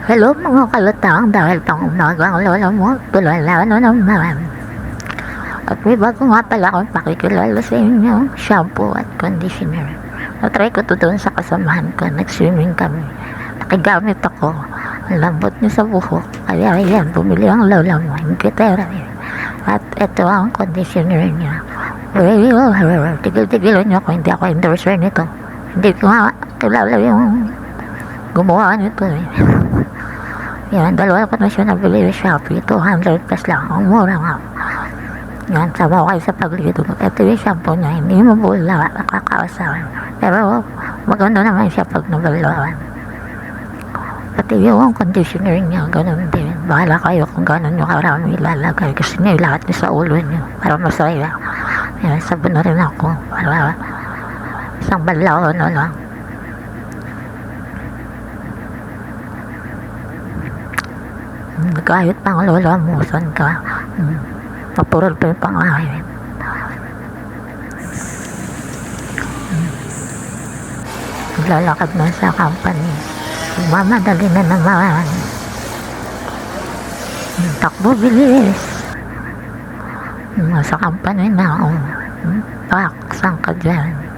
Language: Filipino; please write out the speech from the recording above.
Hello mga kalatang, dahil pang umaga ang lola mo, tulala na naman. At may bago nga pala akong pakikilala sa inyo, shampoo at conditioner. Natry ko to doon sa kasamahan ko, nag-swimming kami. Nakigamit ako, ang lambot niya sa buhok. Kaya yan, bumili ang lola mo, yung kitera niya. At ito ang conditioner niya. Well, tigil-tigilan niyo ako, hindi ako endorser nito. Hindi ko nga kilala yung gumawa nito eh. Yan, dalawa ko na siya nabili sa Shopee, 200 plus lang, ang mura nga. Yan, sama ko kayo sa paglido. Ito yung shampoo niya, hindi mabula, nakakaasahan. Pero maganda naman siya pag nabalawan. Pati yung conditioner niya, ganun din. Bahala kayo kung ganun yung karami ilalagay. Kasi niya lahat niya sa ulo niya, para masaya. Yan, sabon na rin ako, para isang balaw na lang. Kahit pang lola mo, saan ka? Mapurol pa yung pangahit. Naglalakad na sa company. Mamadali na naman. Takbo bilis. Nasa company na ako. Pak, saan ka dyan?